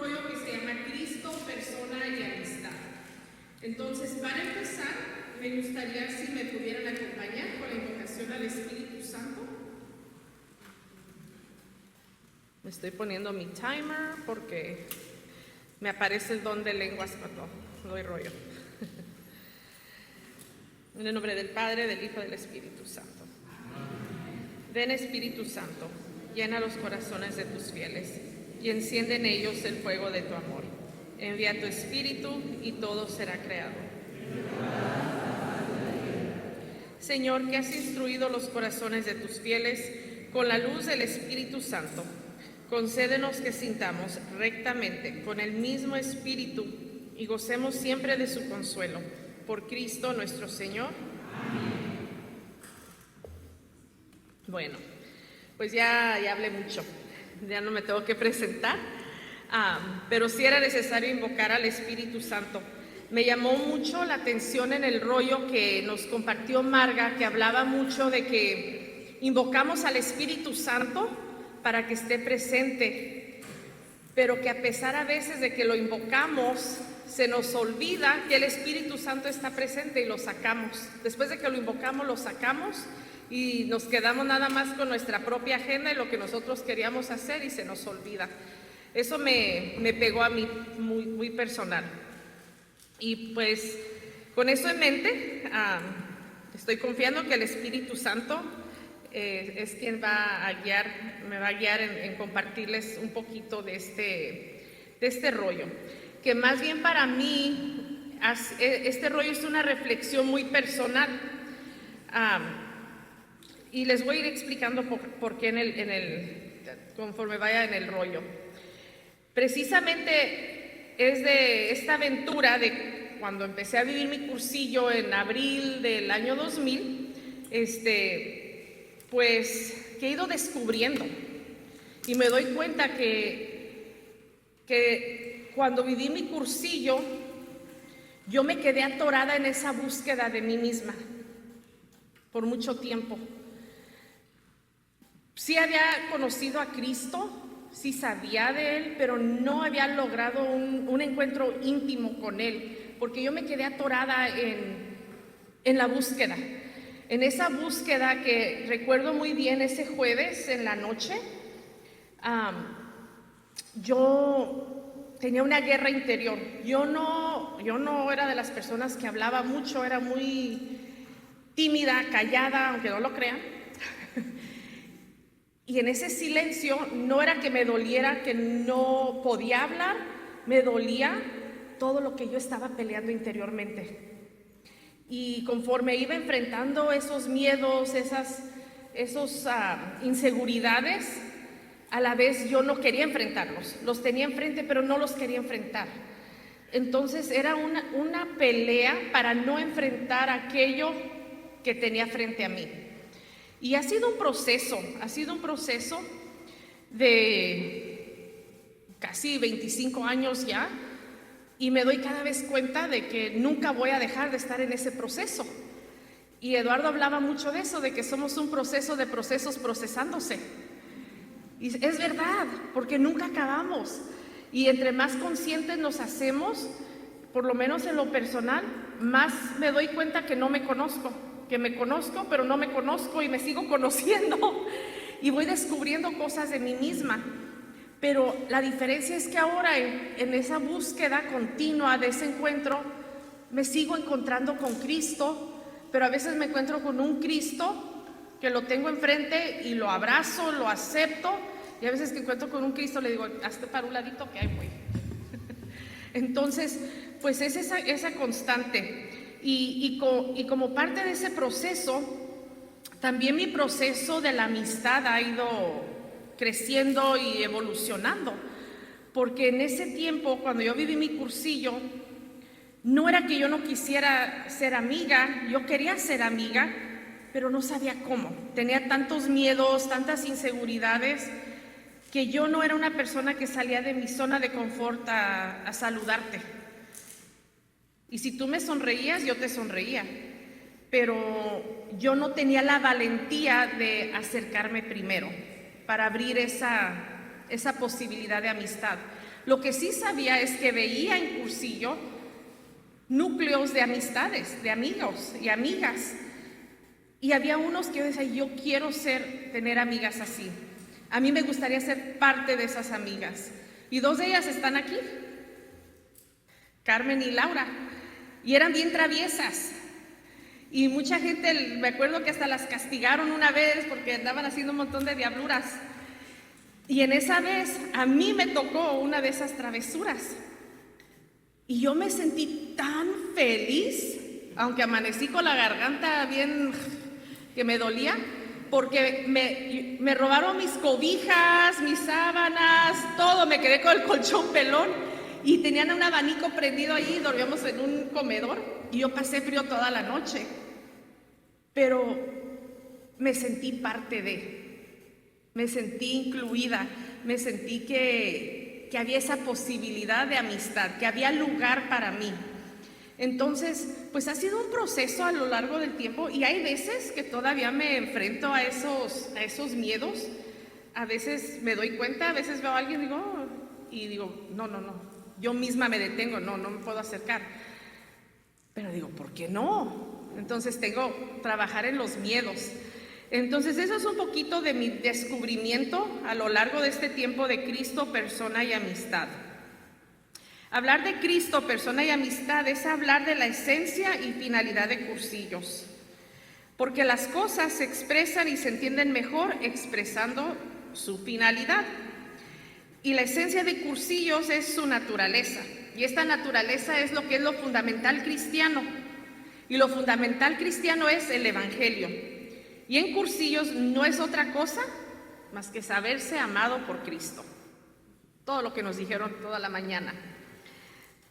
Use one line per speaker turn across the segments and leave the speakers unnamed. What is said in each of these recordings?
rollo que se llama Cristo, persona y amistad. Entonces, para empezar, me gustaría si me pudieran acompañar con la invocación al Espíritu Santo. Me estoy poniendo mi timer porque me aparece el don de lenguas cuando doy rollo. En el nombre del Padre, del Hijo y del Espíritu Santo. Ven, Espíritu Santo, llena los corazones de tus fieles y enciende en ellos el fuego de tu amor. Envía tu Espíritu y todo será creado. Señor, que has instruido los corazones de tus fieles con la luz del Espíritu Santo, concédenos que sintamos rectamente con el mismo Espíritu y gocemos siempre de su consuelo. Por Cristo nuestro Señor. Amén. Bueno, pues ya hablé mucho, ya no me tengo que presentar, pero sí era necesario invocar al Espíritu Santo. Me llamó mucho la atención en el rollo que nos compartió Marga, que hablaba mucho de que invocamos al Espíritu Santo para que esté presente, pero que a pesar a veces de que lo invocamos, se nos olvida que el Espíritu Santo está presente y lo sacamos. Después de que lo invocamos, lo sacamos y nos quedamos nada más con nuestra propia agenda y lo que nosotros queríamos hacer y se nos olvida. Eso me pegó a mí muy personal. Y pues con eso en mente, estoy confiando que el Espíritu Santo es quien me va a guiar en compartirles un poquito de este rollo. Que más bien para mí, este rollo es una reflexión muy personal. Y les voy a ir explicando por qué conforme vaya en el rollo. Precisamente es de esta aventura de cuando empecé a vivir mi cursillo en abril del año 2000, pues que he ido descubriendo y me doy cuenta que cuando viví mi cursillo yo me quedé atorada en esa búsqueda de mí misma por mucho tiempo. Sí había conocido a Cristo, sí sabía de Él, pero no había logrado un encuentro íntimo con Él, porque yo me quedé atorada en la búsqueda. En esa búsqueda que recuerdo muy bien ese jueves en la noche, yo tenía una guerra interior. Yo no era de las personas que hablaba mucho, era muy tímida, callada, aunque no lo crean. Y en ese silencio no era que me doliera que no podía hablar, me dolía todo lo que yo estaba peleando interiormente. Y conforme iba enfrentando esos miedos, esas inseguridades, a la vez yo no quería enfrentarlos. Los tenía enfrente, pero no los quería enfrentar. Entonces era una pelea para no enfrentar aquello que tenía frente a mí. Y ha sido un proceso de casi 25 años ya, y me doy cada vez cuenta de que nunca voy a dejar de estar en ese proceso. Y Eduardo hablaba mucho de eso, de que somos un proceso de procesos procesándose. Y es verdad, porque nunca acabamos. Y entre más conscientes nos hacemos, por lo menos en lo personal, más me doy cuenta que no me conozco. Que me conozco, pero no me conozco y me sigo conociendo y voy descubriendo cosas de mí misma. Pero la diferencia es que ahora en esa búsqueda continua de ese encuentro me sigo encontrando con Cristo, pero a veces me encuentro con un Cristo que lo tengo enfrente y lo abrazo, lo acepto, y a veces que encuentro con un Cristo le digo, hazte para un ladito que ahí voy. Entonces, pues es esa constante. Y como parte de ese proceso, también mi proceso de la amistad ha ido creciendo y evolucionando, porque en ese tiempo, cuando yo viví mi cursillo, no era que yo no quisiera ser amiga, yo quería ser amiga, pero no sabía cómo. Tenía tantos miedos, tantas inseguridades, que yo no era una persona que salía de mi zona de confort a saludarte. Y si tú me sonreías, yo te sonreía, pero yo no tenía la valentía de acercarme primero para abrir esa posibilidad de amistad. Lo que sí sabía es que veía en Cursillo núcleos de amistades, de amigos y amigas. Y había unos que yo decía, yo quiero tener amigas así. A mí me gustaría ser parte de esas amigas. Y dos de ellas están aquí, Carmen y Laura. Y eran bien traviesas. Y mucha gente, me acuerdo que hasta las castigaron una vez porque andaban haciendo un montón de diabluras. Y en esa vez, a mí me tocó una de esas travesuras. Y yo me sentí tan feliz, aunque amanecí con la garganta bien que me dolía, porque me robaron mis cobijas, mis sábanas, todo. Me quedé con el colchón pelón y tenían un abanico prendido allí, dormíamos en un comedor y yo pasé frío toda la noche. Pero me sentí parte me sentí incluida, me sentí que había esa posibilidad de amistad, que había lugar para mí. Entonces, pues ha sido un proceso a lo largo del tiempo y hay veces que todavía me enfrento a esos miedos. A veces me doy cuenta, a veces veo a alguien y digo, no, yo misma me detengo, no me puedo acercar. Pero digo, ¿por qué no? Entonces tengo que trabajar en los miedos. Entonces eso es un poquito de mi descubrimiento a lo largo de este tiempo de Cristo, persona y amistad. Hablar de Cristo, persona y amistad es hablar de la esencia y finalidad de Cursillos, porque las cosas se expresan y se entienden mejor expresando su finalidad. Y la esencia de Cursillos es su naturaleza, y esta naturaleza es lo que es lo fundamental cristiano, y lo fundamental cristiano es el Evangelio. Y en Cursillos no es otra cosa más que saberse amado por Cristo. Todo lo que nos dijeron toda la mañana.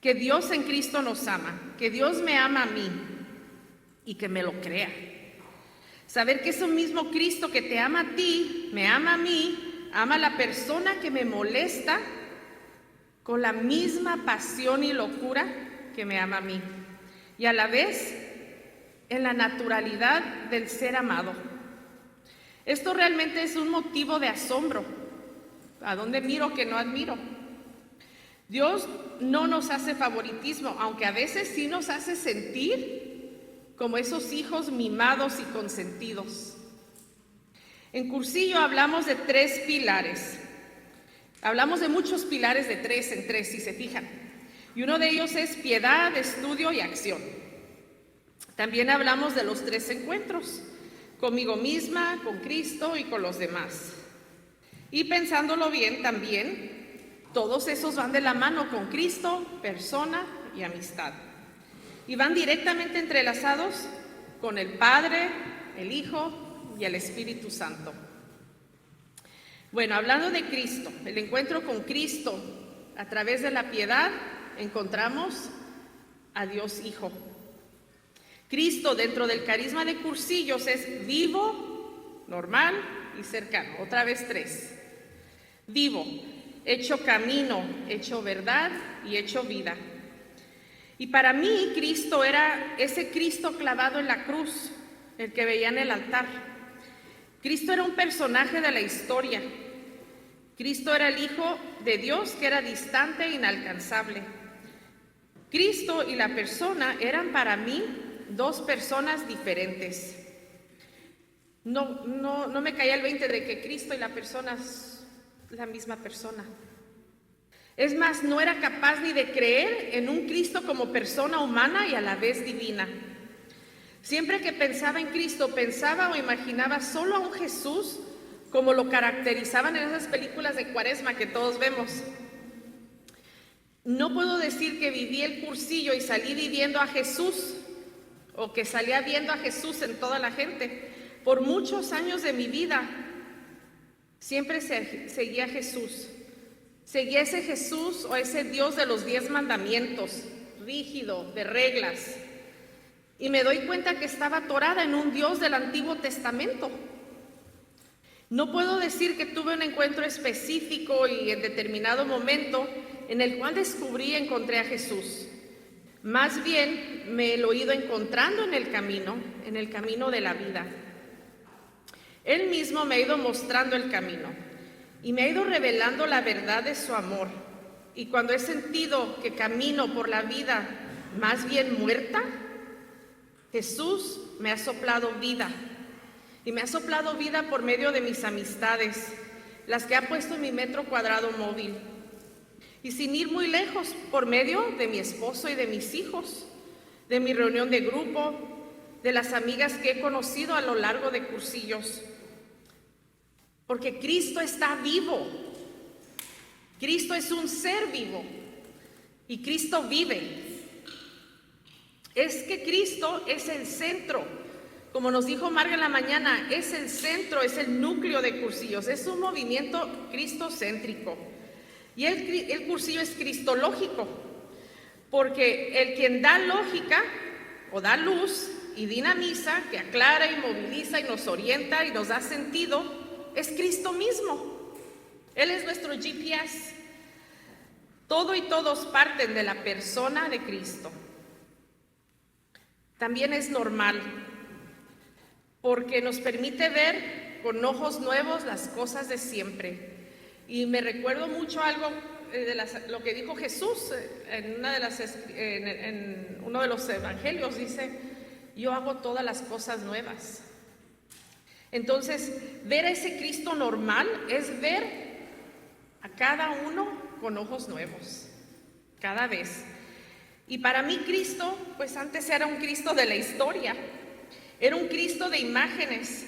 Que Dios en Cristo nos ama, que Dios me ama a mí y que me lo crea. Saber que ese mismo Cristo que te ama a ti, me ama a mí, ama a la persona que me molesta con la misma pasión y locura que me ama a mí. Y a la vez en la naturalidad del ser amado. Esto realmente es un motivo de asombro. ¿A dónde miro que no admiro? Dios no nos hace favoritismo, aunque a veces sí nos hace sentir como esos hijos mimados y consentidos. En Cursillo hablamos de 3 pilares. Hablamos de muchos pilares de 3 en 3, si se fijan. Y uno de ellos es piedad, estudio y acción. También hablamos de los 3 encuentros, conmigo misma, con Cristo y con los demás. Y pensándolo bien también, todos esos van de la mano con Cristo, persona y amistad. Y van directamente entrelazados con el Padre, el Hijo y el Espíritu Santo. Bueno, hablando de Cristo, el encuentro con Cristo a través de la piedad, encontramos a Dios Hijo. Cristo dentro del carisma de Cursillos es vivo, normal y cercano. Otra vez 3. Vivo, hecho camino, hecho verdad y hecho vida. Y para mí Cristo era ese Cristo clavado en la cruz, el que veía en el altar. Cristo era un personaje de la historia. Cristo era el Hijo de Dios que era distante e inalcanzable. Cristo y la persona eran para mí 2 personas diferentes. No me caía el 20 de que Cristo y la persona es la misma persona. Es más, no era capaz ni de creer en un Cristo como persona humana y a la vez divina. Siempre que pensaba en Cristo, pensaba o imaginaba solo a un Jesús como lo caracterizaban en esas películas de Cuaresma que todos vemos. No puedo decir que viví el Cursillo y salí viviendo a Jesús, o que salía viendo a Jesús en toda la gente. Por muchos años de mi vida, siempre seguía a Jesús. Seguía ese Jesús o ese Dios de los 10 mandamientos, rígido, de reglas. Y me doy cuenta que estaba atorada en un Dios del Antiguo Testamento. No puedo decir que tuve un encuentro específico y en determinado momento en el cual descubrí y encontré a Jesús. Más bien me lo he ido encontrando en el camino de la vida. Él mismo me ha ido mostrando el camino y me ha ido revelando la verdad de su amor. y cuando he sentido que camino por la vida más bien muerta, Jesús me ha soplado vida. Y me ha soplado vida por medio de mis amistades, las que ha puesto en mi metro cuadrado móvil. Y sin ir muy lejos, por medio de mi esposo y de mis hijos, de mi reunión de grupo, de las amigas que he conocido a lo largo de cursillos. Porque Cristo está vivo. Cristo es un ser vivo. Y Cristo vive. Es que Cristo es el centro. Como nos dijo Marga en la mañana, es el centro, es el núcleo de cursillos. Es un movimiento cristocéntrico. Y el cursillo es cristológico. Porque el quien da lógica o da luz y dinamiza, que aclara y moviliza y nos orienta y nos da sentido, es Cristo mismo. Él es nuestro GPS. Todo y todos parten de la persona de Cristo. También es normal, porque nos permite ver con ojos nuevos las cosas de siempre. Y me recuerdo mucho algo de lo que dijo Jesús en uno de los evangelios. Dice: yo hago todas las cosas nuevas. Entonces, ver a ese Cristo normal es ver a cada uno con ojos nuevos, cada vez. Y para mí Cristo, pues antes era un Cristo de la historia, era un Cristo de imágenes.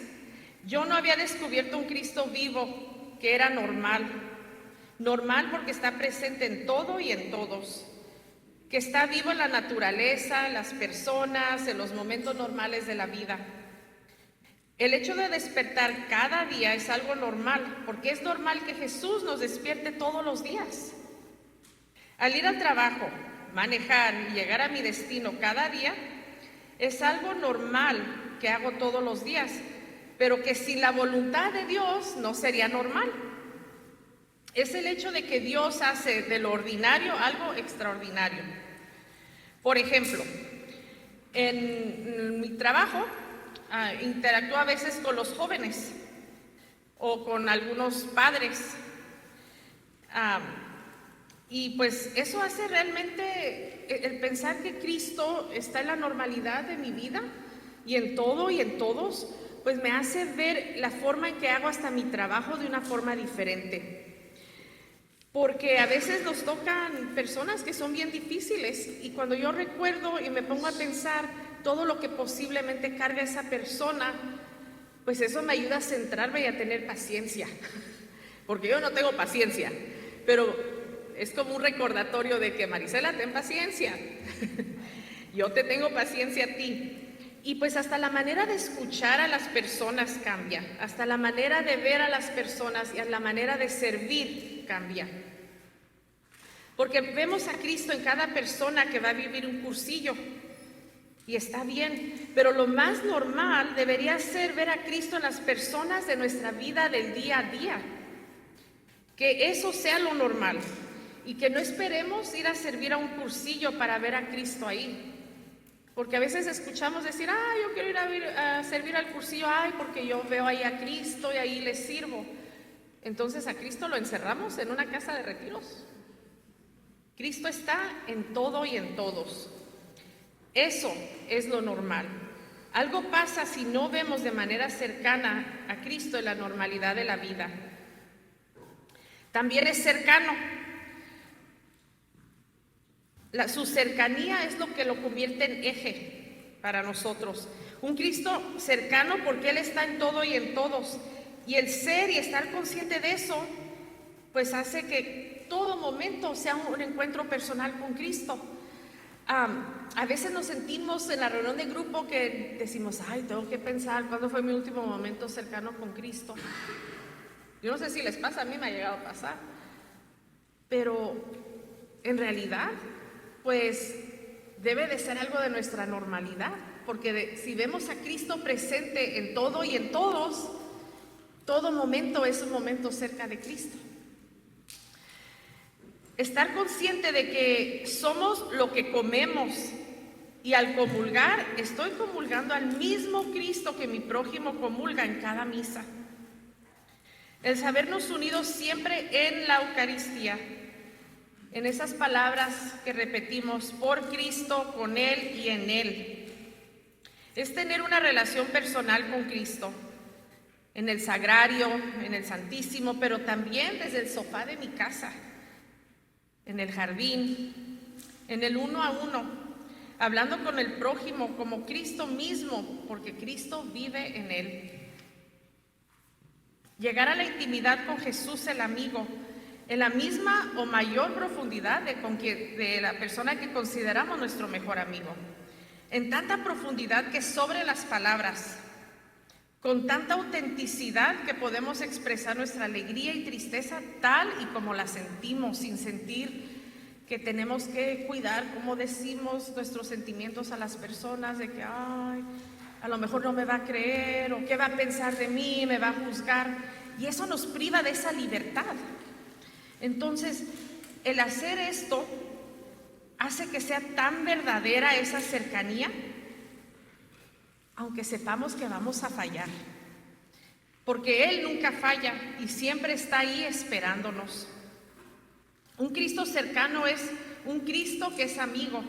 Yo no había descubierto un Cristo vivo que era normal. Normal porque está presente en todo y en todos, que está vivo en la naturaleza, en las personas, en los momentos normales de la vida. El hecho de despertar cada día es algo normal, porque es normal que Jesús nos despierte todos los días. Al ir al trabajo, manejar y llegar a mi destino cada día, es algo normal que hago todos los días, pero que sin la voluntad de Dios no sería normal. Es el hecho de que Dios hace de lo ordinario algo extraordinario. Por ejemplo, en mi trabajo interactúo a veces con los jóvenes o con algunos padres. Y pues eso hace realmente el pensar que Cristo está en la normalidad de mi vida y en todo y en todos, pues me hace ver la forma en que hago hasta mi trabajo de una forma diferente. Porque a veces nos tocan personas que son bien difíciles y cuando yo recuerdo y me pongo a pensar todo lo que posiblemente carga esa persona, pues eso me ayuda a centrarme y a tener paciencia. Porque yo no tengo paciencia, pero es como un recordatorio de que Marisela, ten paciencia. Yo te tengo paciencia a ti. Y pues hasta la manera de escuchar a las personas cambia, hasta la manera de ver a las personas y la manera de servir cambia. Porque vemos a Cristo en cada persona que va a vivir un cursillo. Y está bien, pero lo más normal debería ser ver a Cristo en las personas de nuestra vida del día a día. Que eso sea lo normal y que no esperemos ir a servir a un cursillo para ver a Cristo ahí. Porque a veces escuchamos decir: yo quiero ir a servir al cursillo, porque yo veo ahí a Cristo y ahí le sirvo. Entonces a Cristo lo encerramos en una casa de retiros. Cristo está en todo y en todos. Eso es lo normal. Algo pasa si no vemos de manera cercana a Cristo en la normalidad de la vida. También es cercano. Su cercanía es lo que lo convierte en eje para nosotros. Un Cristo cercano porque Él está en todo y en todos. Y el ser y estar consciente de eso, pues hace que todo momento sea un encuentro personal con Cristo. A veces nos sentimos en la reunión de grupo que decimos: tengo que pensar cuándo fue mi último momento cercano con Cristo. Yo no sé si les pasa, a mí me ha llegado a pasar. Pero en realidad, pues debe de ser algo de nuestra normalidad, porque si vemos a Cristo presente en todo y en todos, todo momento es un momento cerca de Cristo. Estar consciente de que somos lo que comemos y al comulgar, estoy comulgando al mismo Cristo que mi prójimo comulga en cada misa. El sabernos unidos siempre en la Eucaristía, en esas palabras que repetimos, por Cristo, con Él y en Él. Es tener una relación personal con Cristo, en el sagrario, en el Santísimo, pero también desde el sofá de mi casa, en el jardín, en el uno a uno, hablando con el prójimo como Cristo mismo, porque Cristo vive en él. Llegar a la intimidad con Jesús el amigo, en la misma o mayor profundidad de la persona que consideramos nuestro mejor amigo, en tanta profundidad que sobre las palabras, con tanta autenticidad que podemos expresar nuestra alegría y tristeza tal y como la sentimos, sin sentir que tenemos que cuidar cómo decimos nuestros sentimientos a las personas, de que ay, a lo mejor no me va a creer, o qué va a pensar de mí, me va a juzgar, y eso nos priva de esa libertad. Entonces, el hacer esto hace que sea tan verdadera esa cercanía, aunque sepamos que vamos a fallar, porque Él nunca falla y siempre está ahí esperándonos. Un Cristo cercano es un Cristo que es amigo,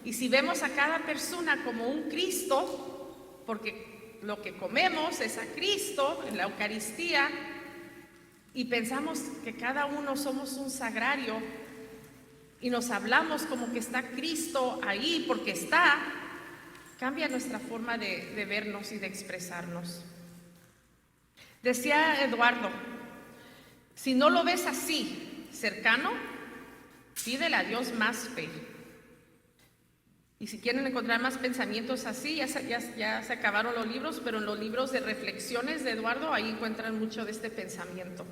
y si vemos a cada persona como un Cristo, porque lo que comemos es a Cristo en la Eucaristía, y pensamos que cada uno somos un sagrario, y nos hablamos como que está Cristo ahí porque está, cambia nuestra forma de vernos y de expresarnos. Decía Eduardo, si no lo ves así, cercano, pídele a Dios más fe. Y si quieren encontrar más pensamientos así, ya se acabaron los libros, pero en los libros de reflexiones de Eduardo, ahí encuentran mucho de este pensamiento.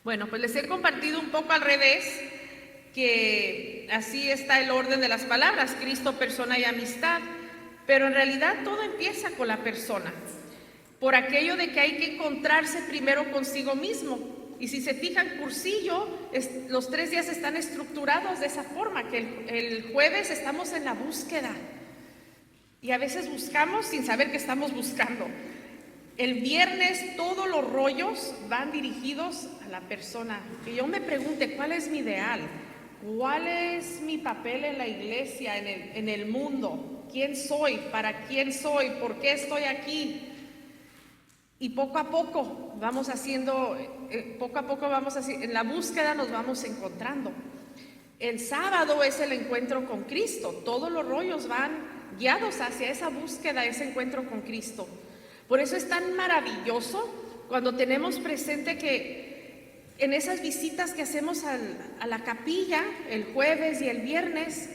Bueno, pues les he compartido un poco al revés, que así está el orden de las palabras, Cristo, persona y amistad, pero en realidad todo empieza con la persona, por aquello de que hay que encontrarse primero consigo mismo. Y si se fijan, cursillo, los 3 días están estructurados de esa forma, que el jueves estamos en la búsqueda, y a veces buscamos sin saber que estamos buscando. El viernes todos los rollos van dirigidos a la persona, que yo me pregunte, ¿cuál es mi ideal? ¿Cuál es mi papel en la iglesia, en el mundo? ¿Quién soy? ¿Para quién soy? ¿Por qué estoy aquí? Y poco a poco vamos haciendo, en la búsqueda nos vamos encontrando. El sábado es el encuentro con Cristo. Todos los rollos van guiados hacia esa búsqueda, ese encuentro con Cristo. Por eso es tan maravilloso cuando tenemos presente que en esas visitas que hacemos a la capilla, el jueves y el viernes,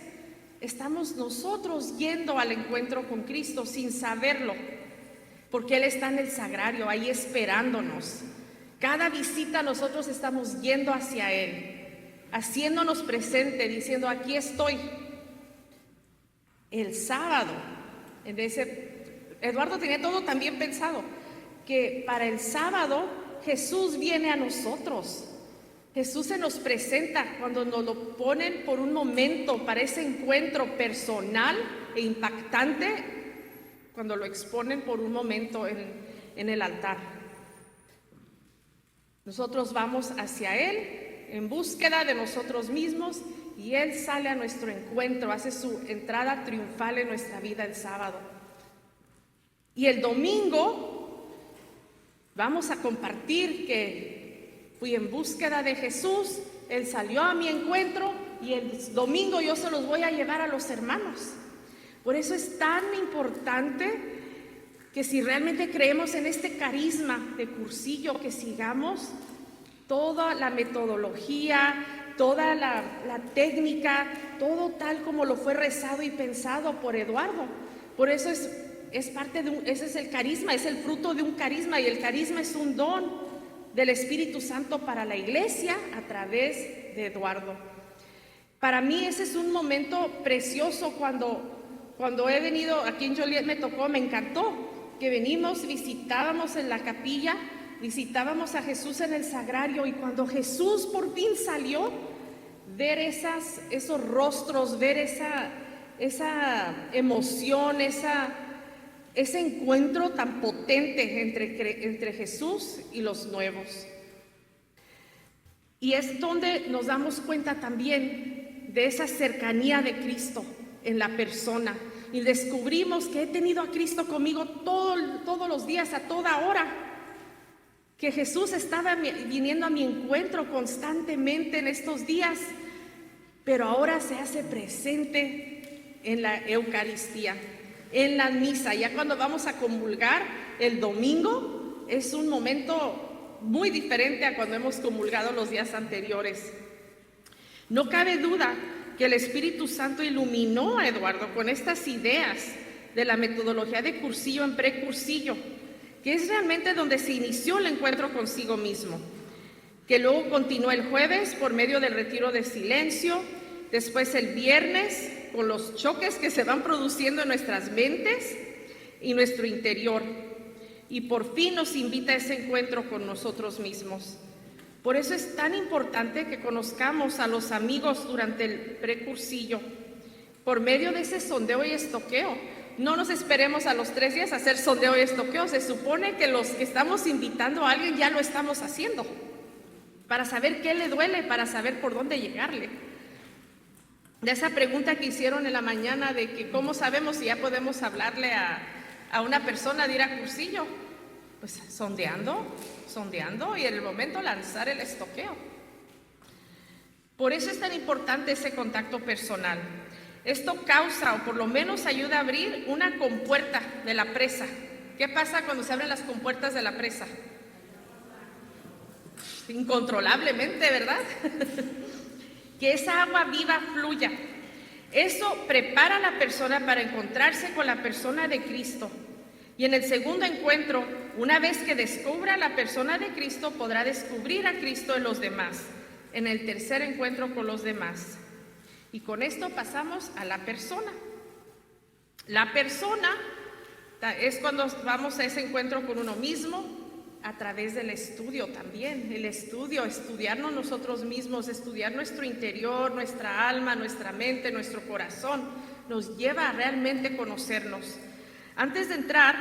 estamos nosotros yendo al encuentro con Cristo sin saberlo, porque Él está en el sagrario, ahí esperándonos. Cada visita nosotros estamos yendo hacia Él, haciéndonos presente, diciendo, aquí estoy. El sábado, Eduardo tenía todo también pensado, que para el sábado Jesús viene a nosotros. Jesús se nos presenta cuando nos lo ponen por un momento para ese encuentro personal e impactante, cuando lo exponen por un momento en el altar. Nosotros vamos hacia Él en búsqueda de nosotros mismos, y Él sale a nuestro encuentro, hace su entrada triunfal en nuestra vida el sábado. Y el domingo vamos a compartir que fui en búsqueda de Jesús, Él salió a mi encuentro, y el domingo yo se los voy a llevar a los hermanos. Por eso es tan importante que si realmente creemos en este carisma de cursillo, que sigamos toda la metodología, toda la técnica, todo tal como lo fue rezado y pensado por Eduardo. Por eso es parte de ese es el carisma, es el fruto de un carisma, y el carisma es un don del Espíritu Santo para la iglesia a través de Eduardo. Para mí ese es un momento precioso. Cuando he venido aquí en Joliet me tocó, me encantó que venimos, visitábamos en la capilla, visitábamos a Jesús en el sagrario, y cuando Jesús por fin salió, ver esos rostros, ver esa emoción, ese encuentro tan potente entre Jesús y los nuevos. Y es donde nos damos cuenta también de esa cercanía de Cristo en la persona. Y descubrimos que he tenido a Cristo conmigo todos los días, a toda hora. Que Jesús estaba viniendo a mi encuentro constantemente en estos días, pero ahora se hace presente en la Eucaristía, en la misa. Ya cuando vamos a comulgar el domingo, es un momento muy diferente a cuando hemos comulgado los días anteriores. No cabe duda que el Espíritu Santo iluminó a Eduardo con estas ideas de la metodología de cursillo en precursillo, que es realmente donde se inició el encuentro consigo mismo, que luego continuó el jueves por medio del retiro de silencio, después el viernes con los choques que se van produciendo en nuestras mentes y nuestro interior, y por fin nos invita a ese encuentro con nosotros mismos. Por eso es tan importante que conozcamos a los amigos durante el precursillo, por medio de ese sondeo y estoqueo. No nos esperemos a los 3 días a hacer sondeo y estoqueo. Se supone que los que estamos invitando a alguien ya lo estamos haciendo, para saber qué le duele, para saber por dónde llegarle. De esa pregunta que hicieron en la mañana de que cómo sabemos si ya podemos hablarle a una persona de ir a cursillo, pues sondeando y en el momento lanzar el estoqueo. Por eso es tan importante ese contacto personal. Esto causa, o por lo menos ayuda a abrir una compuerta de la presa. ¿Qué pasa cuando se abren las compuertas de la presa? Incontrolablemente, ¿verdad? Que esa agua viva fluya. Eso prepara a la persona para encontrarse con la persona de Cristo. Y en el segundo encuentro, una vez que descubra la persona de Cristo, podrá descubrir a Cristo en los demás. En el tercer encuentro con los demás. Y con esto pasamos a la persona. La persona es cuando vamos a ese encuentro con uno mismo, a través del estudio también. El estudio, estudiarnos nosotros mismos, estudiar nuestro interior, nuestra alma, nuestra mente, nuestro corazón, nos lleva a realmente conocernos. Antes de entrar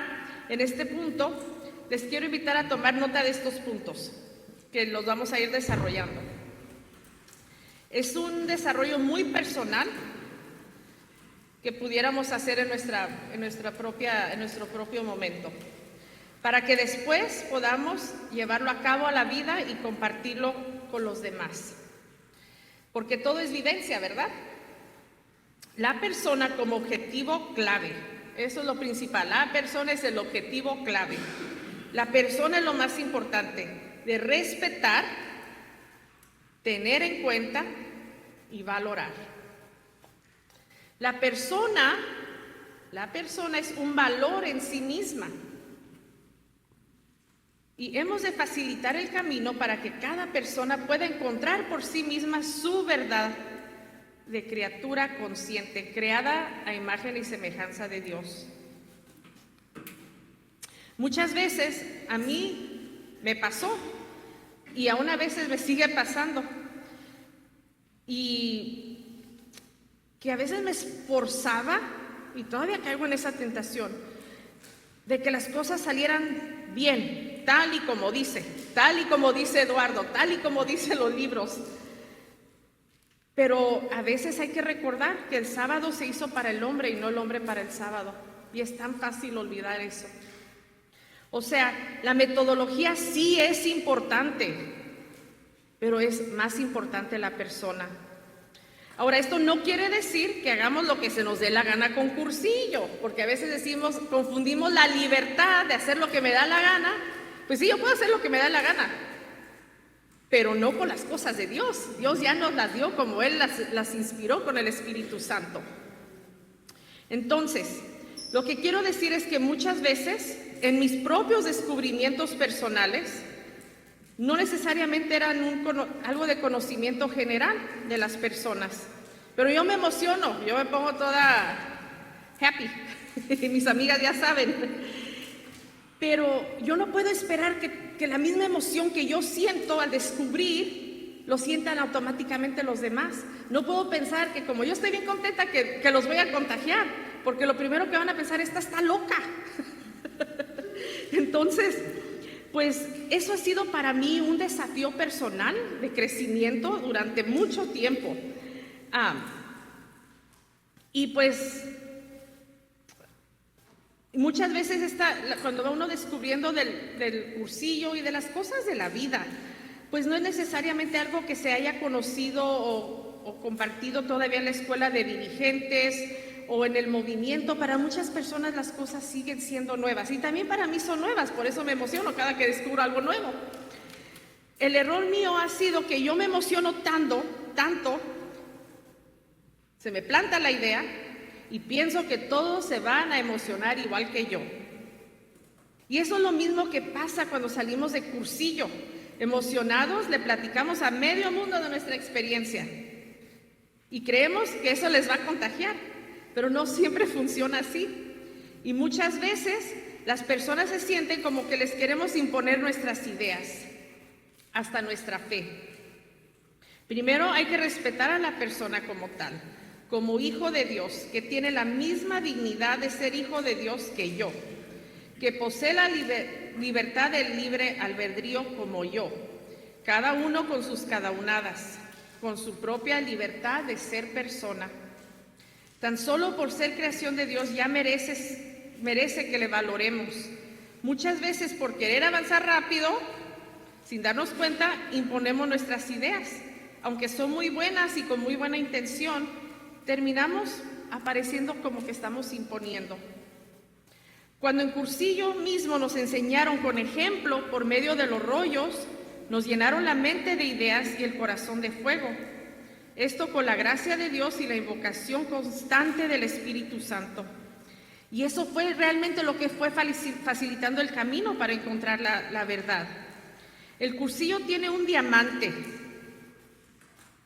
en este punto, les quiero invitar a tomar nota de estos puntos, que los vamos a ir desarrollando. Es un desarrollo muy personal que pudiéramos hacer en nuestro propio momento, para que después podamos llevarlo a cabo a la vida y compartirlo con los demás. Porque todo es vivencia, ¿verdad? La persona como objetivo clave, eso es lo principal. La persona es el objetivo clave. La persona es lo más importante, de respetar, tener en cuenta y valorar. La persona es un valor en sí misma. Y hemos de facilitar el camino para que cada persona pueda encontrar por sí misma su verdad de criatura consciente, creada a imagen y semejanza de Dios. Muchas veces a mí me pasó y aún a veces me sigue pasando, y que a veces me esforzaba, y todavía caigo en esa tentación, de que las cosas salieran bien, tal y como dice Eduardo, tal y como dicen los libros. Pero a veces hay que recordar que el sábado se hizo para el hombre y no el hombre para el sábado. Y es tan fácil olvidar eso. O sea, la metodología sí es importante, pero es más importante la persona. Ahora, esto no quiere decir que hagamos lo que se nos dé la gana con cursillo, porque a veces confundimos la libertad de hacer lo que me da la gana. Pues sí, yo puedo hacer lo que me da la gana, pero no con las cosas de Dios. Dios ya nos las dio como Él las inspiró con el Espíritu Santo. Entonces, lo que quiero decir es que muchas veces, en mis propios descubrimientos personales, no necesariamente eran algo de conocimiento general de las personas, pero yo me emociono, yo me pongo toda happy, mis amigas ya saben, pero yo no puedo esperar que la misma emoción que yo siento al descubrir, lo sientan automáticamente los demás. No puedo pensar que como yo estoy bien contenta que los voy a contagiar, porque lo primero que van a pensar, esta está loca. Entonces, Pues eso ha sido para mí un desafío personal de crecimiento durante mucho tiempo. Y pues muchas veces cuando va uno descubriendo del cursillo y de las cosas de la vida, pues no es necesariamente algo que se haya conocido o compartido todavía en la escuela de dirigentes o en el movimiento. Para muchas personas las cosas siguen siendo nuevas y también para mí son nuevas, por eso me emociono cada que descubro algo nuevo. El error mío ha sido que yo me emociono tanto, se me planta la idea y pienso que todos se van a emocionar igual que yo. Y eso es lo mismo que pasa cuando salimos de cursillo. Emocionados le platicamos a medio mundo de nuestra experiencia y creemos que eso les va a contagiar, pero no siempre funciona así. Y muchas veces las personas se sienten como que les queremos imponer nuestras ideas, hasta nuestra fe. Primero hay que respetar a la persona como tal, como hijo de Dios, que tiene la misma dignidad de ser hijo de Dios que yo, que posee la libertad del libre albedrío como yo, cada uno con sus cadaunadas, con su propia libertad de ser persona. Tan solo por ser creación de Dios ya merece que le valoremos. Muchas veces por querer avanzar rápido, sin darnos cuenta, imponemos nuestras ideas. Aunque son muy buenas y con muy buena intención, terminamos apareciendo como que estamos imponiendo. Cuando en cursillo mismo nos enseñaron con ejemplo, por medio de los rollos, nos llenaron la mente de ideas y el corazón de fuego. Esto con la gracia de Dios y la invocación constante del Espíritu Santo. Y eso fue realmente lo que fue facilitando el camino para encontrar la verdad. El cursillo tiene un diamante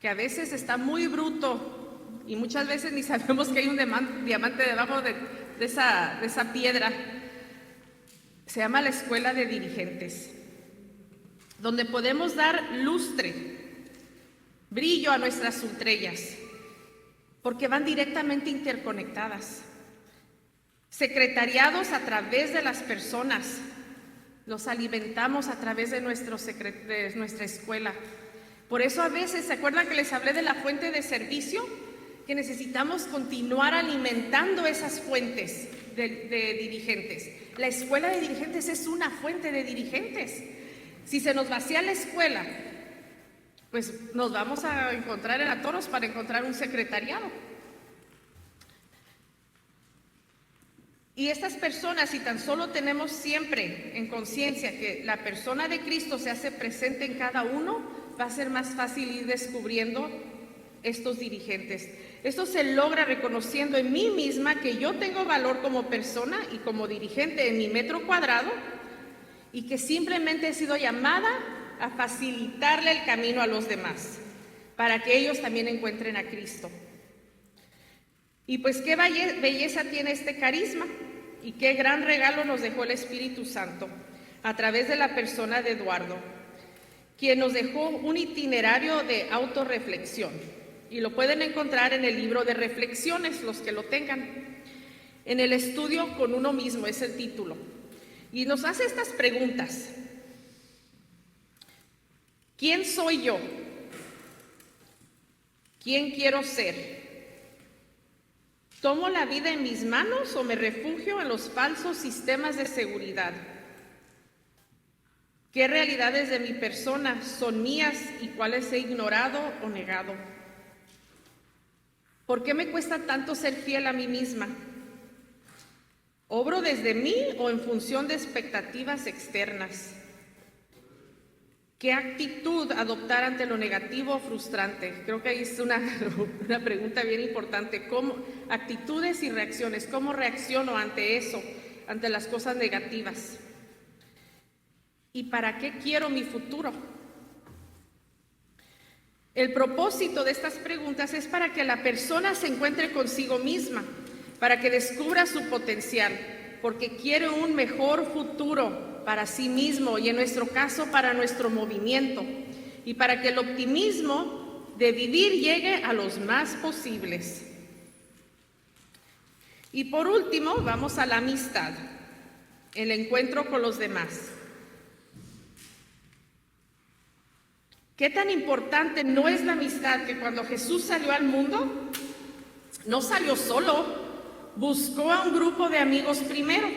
que a veces está muy bruto y muchas veces ni sabemos que hay un diamante debajo de esa piedra. Se llama la Escuela de Dirigentes, donde podemos dar lustre, brillo a nuestras estrellas, porque van directamente interconectadas. Secretariados a través de las personas, los alimentamos a través de nuestra escuela. Por eso a veces, ¿se acuerdan que les hablé de la fuente de servicio? Que necesitamos continuar alimentando esas fuentes de dirigentes. La escuela de dirigentes es una fuente de dirigentes. Si se nos vacía la escuela, pues nos vamos a encontrar en atoros para encontrar un secretariado. Y estas personas, si tan solo tenemos siempre en conciencia que la persona de Cristo se hace presente en cada uno, va a ser más fácil ir descubriendo estos dirigentes. Esto se logra reconociendo en mí misma que yo tengo valor como persona y como dirigente en mi metro cuadrado y que simplemente he sido llamada a facilitarle el camino a los demás para que ellos también encuentren a Cristo. Y pues qué belleza tiene este carisma y qué gran regalo nos dejó el Espíritu Santo a través de la persona de Eduardo, quien nos dejó un itinerario de autorreflexión. Y lo pueden encontrar en el libro de reflexiones, los que lo tengan. En el estudio con uno mismo es el título. Y nos hace estas preguntas. ¿Quién soy yo? ¿Quién quiero ser? ¿Tomo la vida en mis manos o me refugio en los falsos sistemas de seguridad? ¿Qué realidades de mi persona son mías y cuáles he ignorado o negado? ¿Por qué me cuesta tanto ser fiel a mí misma? ¿Obro desde mí o en función de expectativas externas? ¿Qué actitud adoptar ante lo negativo o frustrante? Creo que ahí es una pregunta bien importante. Actitudes y reacciones. ¿Cómo reacciono ante eso, ante las cosas negativas? ¿Y para qué quiero mi futuro? El propósito de estas preguntas es para que la persona se encuentre consigo misma, para que descubra su potencial, porque quiere un mejor futuro para sí mismo y en nuestro caso para nuestro movimiento, y para que el optimismo de vivir llegue a los más posibles. Y por último, vamos a la amistad, el encuentro con los demás. ¿Qué tan importante no es la amistad que cuando Jesús salió al mundo, no salió solo, buscó a un grupo de amigos primero?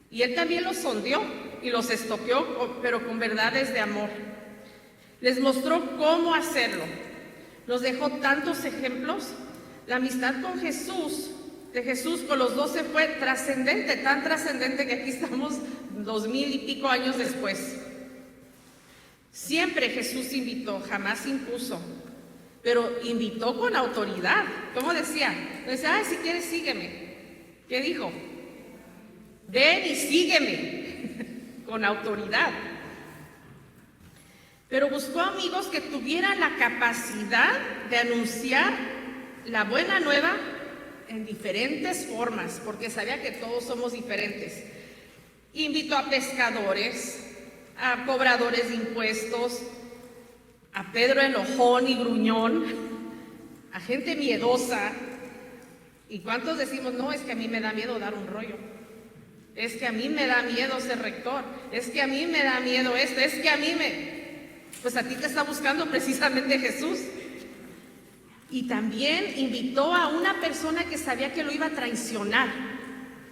Y Él también los sondeó y los estoqueó, pero con verdades de amor. Les mostró cómo hacerlo. Nos dejó tantos ejemplos. La amistad con Jesús, de Jesús con los 12 fue trascendente, tan trascendente que aquí estamos 2000 y pico años después. Siempre Jesús invitó, jamás impuso, pero invitó con autoridad. ¿Cómo decía? Decía, ay, si quieres sígueme. ¿Qué dijo? Ven y sígueme, con autoridad. Pero buscó amigos que tuvieran la capacidad de anunciar la buena nueva en diferentes formas, porque sabía que todos somos diferentes. Invitó a pescadores, a cobradores de impuestos, a Pedro enojón y gruñón, a gente miedosa. ¿Y cuántos decimos, no, es que a mí me da miedo dar un rollo? Es que a mí me da miedo ser rector, es que a mí me da miedo esto, es que a mí me... Pues a ti te está buscando precisamente Jesús. Y también invitó a una persona que sabía que lo iba a traicionar.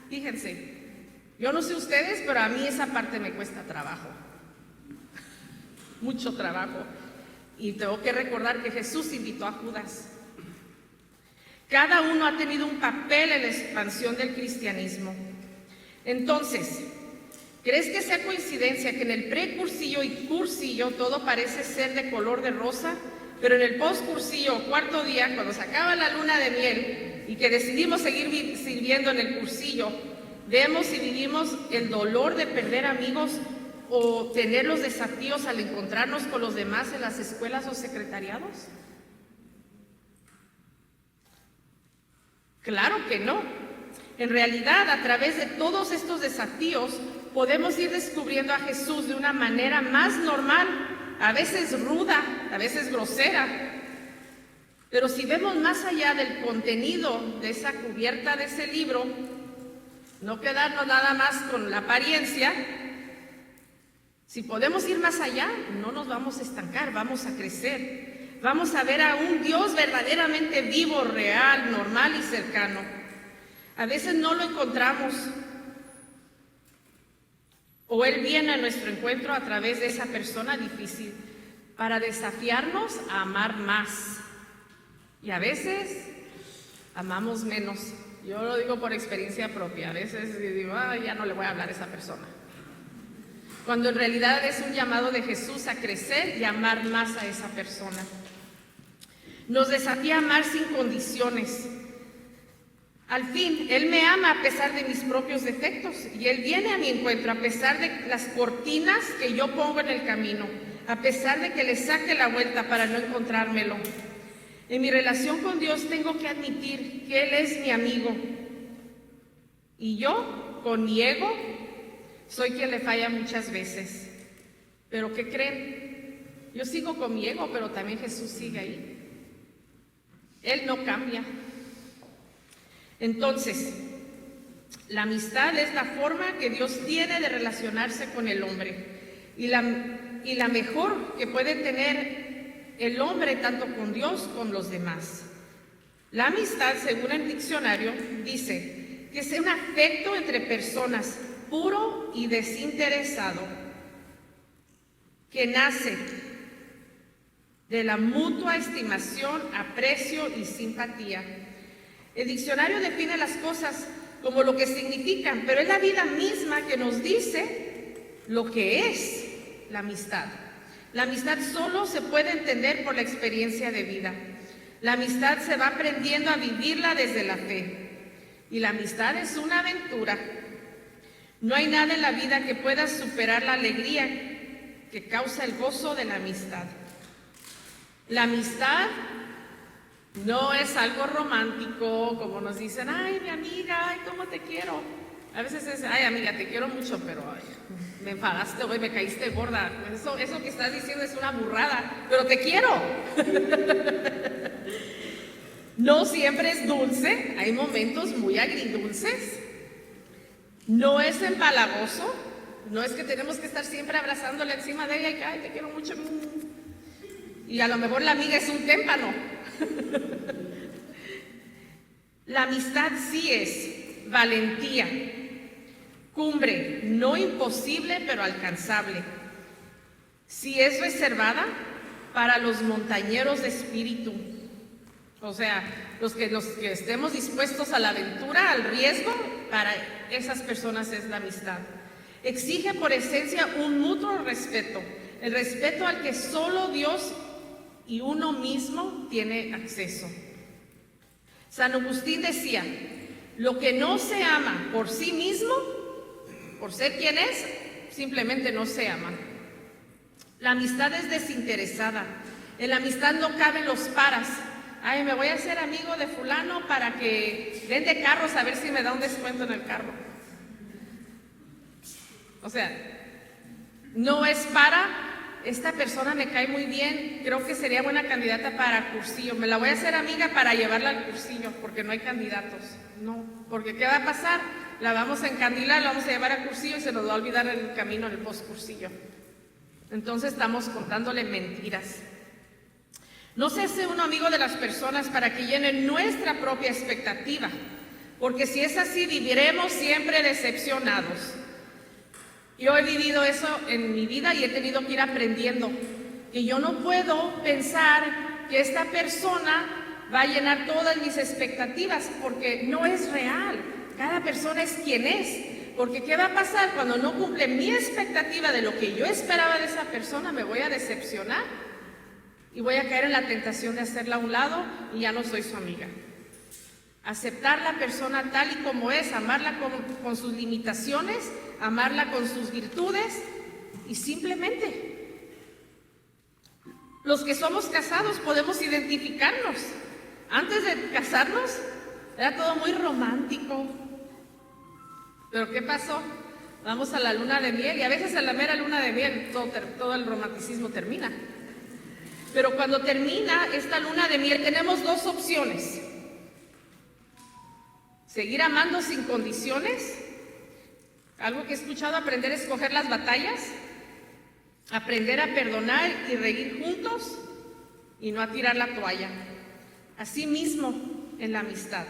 Fíjense, yo no sé ustedes, pero a mí esa parte me cuesta trabajo. Mucho trabajo. Y tengo que recordar que Jesús invitó a Judas. Cada uno ha tenido un papel en la expansión del cristianismo. Entonces, ¿crees que sea coincidencia que en el precursillo y cursillo todo parece ser de color de rosa, pero en el postcursillo, cuarto día, cuando se acaba la luna de miel y que decidimos seguir sirviendo en el cursillo, vemos y vivimos el dolor de perder amigos o tener los desafíos al encontrarnos con los demás en las escuelas o secretariados? Claro que no. En realidad, a través de todos estos desafíos, podemos ir descubriendo a Jesús de una manera más normal, a veces ruda, a veces grosera. Pero si vemos más allá del contenido de esa cubierta de ese libro, no quedarnos nada más con la apariencia, si podemos ir más allá, no nos vamos a estancar, vamos a crecer. Vamos a ver a un Dios verdaderamente vivo, real, normal y cercano. A veces no lo encontramos, o Él viene a nuestro encuentro a través de esa persona difícil para desafiarnos a amar más. Y a veces amamos menos. Yo lo digo por experiencia propia. A veces digo, ya no le voy a hablar a esa persona. Cuando en realidad es un llamado de Jesús a crecer y amar más a esa persona. Nos desafía a amar sin condiciones. Al fin, Él me ama a pesar de mis propios defectos y Él viene a mi encuentro a pesar de las cortinas que yo pongo en el camino, a pesar de que le saque la vuelta para no encontrármelo. En mi relación con Dios tengo que admitir que Él es mi amigo y yo, con mi ego, soy quien le falla muchas veces. ¿Pero qué creen? Yo sigo con mi ego, pero también Jesús sigue ahí. Él no cambia. Entonces, la amistad es la forma que Dios tiene de relacionarse con el hombre y la mejor que puede tener el hombre tanto con Dios como con los demás. La amistad, según el diccionario, dice que es un afecto entre personas puro y desinteresado que nace de la mutua estimación, aprecio y simpatía. El diccionario define las cosas como lo que significan, pero es la vida misma que nos dice lo que es la amistad. La amistad solo se puede entender por la experiencia de vida. La amistad se va aprendiendo a vivirla desde la fe. Y la amistad es una aventura. No hay nada en la vida que pueda superar la alegría que causa el gozo de la amistad. La amistad no es algo romántico, como nos dicen, ay, mi amiga, ay, cómo te quiero. A veces es, ay, amiga, te quiero mucho, pero ay, me enfadaste, güey, me caíste gorda. Eso que estás diciendo es una burrada, pero te quiero. No siempre es dulce, hay momentos muy agridulces. No es empalagoso, no es que tenemos que estar siempre abrazándole encima de ella y que, ay, te quiero mucho. y a lo mejor la amiga es un témpano. La amistad sí es valentía, cumbre, no imposible pero alcanzable. Sí es reservada para los montañeros de espíritu, o sea, los que estemos dispuestos a la aventura, al riesgo, para esas personas es la amistad. Exige por esencia un mutuo respeto, el respeto al que solo Dios y uno mismo tiene acceso. San Agustín decía, lo que no se ama por sí mismo, por ser quien es, simplemente no se ama. La amistad es desinteresada. En la amistad no caben los paras. Ay, me voy a hacer amigo de fulano para que vende carros a ver si me da un descuento en el carro. O sea, no es para, esta persona me cae muy bien, creo que sería buena candidata para cursillo, me la voy a hacer amiga para llevarla al cursillo, porque no hay candidatos. No, porque ¿qué va a pasar? La vamos a encandilar, la vamos a llevar a cursillo y se nos va a olvidar el camino en el post-cursillo. Entonces estamos contándole mentiras. No se hace uno amigo de las personas para que llenen nuestra propia expectativa, porque si es así viviremos siempre decepcionados. Yo he vivido eso en mi vida y he tenido que ir aprendiendo, que yo no puedo pensar que esta persona va a llenar todas mis expectativas, porque no es real. Cada persona es quien es, porque ¿qué va a pasar? Cuando no cumple mi expectativa de lo que yo esperaba de esa persona, me voy a decepcionar y voy a caer en la tentación de hacerla a un lado y ya no soy su amiga. Aceptar la persona tal y como es, amarla con sus limitaciones, amarla con sus virtudes y simplemente. Los que somos casados podemos identificarnos. Antes de casarnos era todo muy romántico. Pero ¿qué pasó? Vamos a la luna de miel y a veces en la mera luna de miel todo el romanticismo termina. Pero cuando termina esta luna de miel tenemos dos opciones. Seguir amando sin condiciones, algo que he escuchado, aprender a escoger las batallas, aprender a perdonar y reír juntos y no a tirar la toalla. Así mismo en la amistad,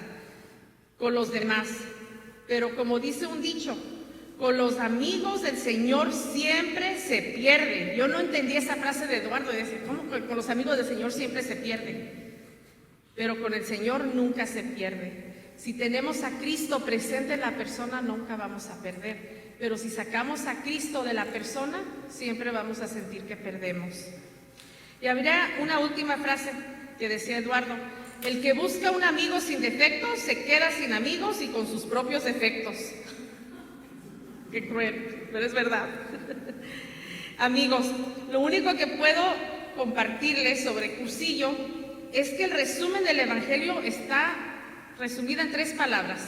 con los demás. Pero como dice un dicho, con los amigos del Señor siempre se pierde. Yo no entendí esa frase de Eduardo, y decía, ¿cómo que con los amigos del Señor siempre se pierde? Pero con el Señor nunca se pierde. Si tenemos a Cristo presente en la persona, nunca vamos a perder. Pero si sacamos a Cristo de la persona, siempre vamos a sentir que perdemos. Y habría una última frase que decía Eduardo: el que busca un amigo sin defectos se queda sin amigos y con sus propios defectos. Qué cruel, pero es verdad. Amigos, lo único que puedo compartirles sobre Cursillo es que el resumen del Evangelio está resumida en 3 palabras: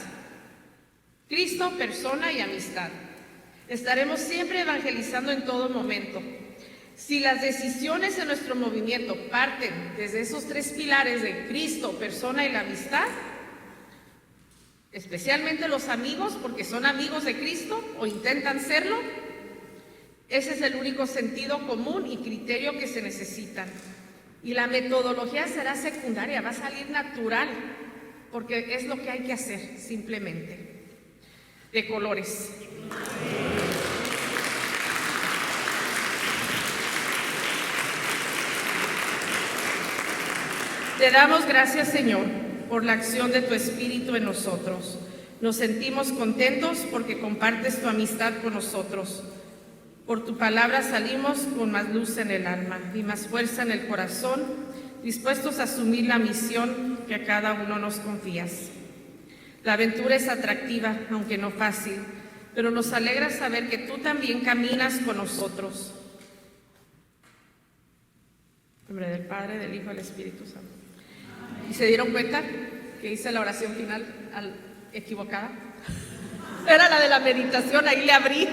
Cristo, persona y amistad. Estaremos siempre evangelizando en todo momento. Si las decisiones en nuestro movimiento parten desde esos 3 pilares de Cristo, persona y la amistad, especialmente los amigos, porque son amigos de Cristo o intentan serlo, ese es el único sentido común y criterio que se necesitan. Y la metodología será secundaria, va a salir natural, porque es lo que hay que hacer, simplemente. De colores. Te damos gracias, Señor, por la acción de tu Espíritu en nosotros. Nos sentimos contentos porque compartes tu amistad con nosotros. Por tu palabra salimos con más luz en el alma y más fuerza en el corazón, dispuestos a asumir la misión que a cada uno nos confías. La aventura es atractiva, aunque no fácil, pero nos alegra saber que tú también caminas con nosotros. En nombre del Padre, del Hijo y del Espíritu Santo. ¿Y se dieron cuenta que hice la oración final equivocada? Era la de la meditación, ahí le abrí.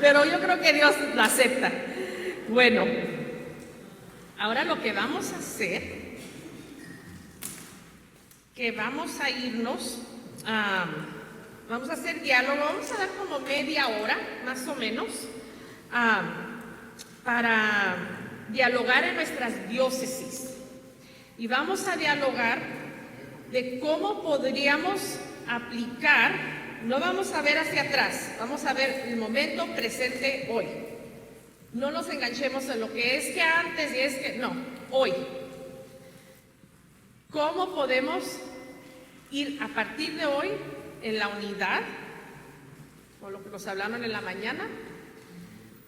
Pero yo creo que Dios la acepta. Bueno, ahora lo que vamos a hacer, que vamos a irnos, vamos a hacer diálogo, vamos a dar como media hora, más o menos, para dialogar en nuestras diócesis. Y vamos a dialogar de cómo podríamos aplicar, no vamos a ver hacia atrás, vamos a ver el momento presente hoy. No nos enganchemos en lo que es que antes y es que, no, hoy. ¿Cómo podemos ir a partir de hoy en la unidad, o lo que nos hablaron en la mañana?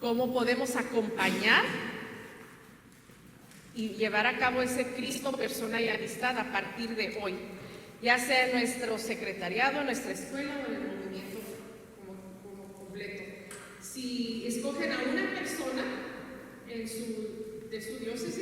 ¿Cómo podemos acompañar y llevar a cabo ese Cristo, persona y amistad a partir de hoy? Ya sea en nuestro secretariado, en nuestra escuela o en el movimiento como completo. Si escogen a una persona de su diócesis,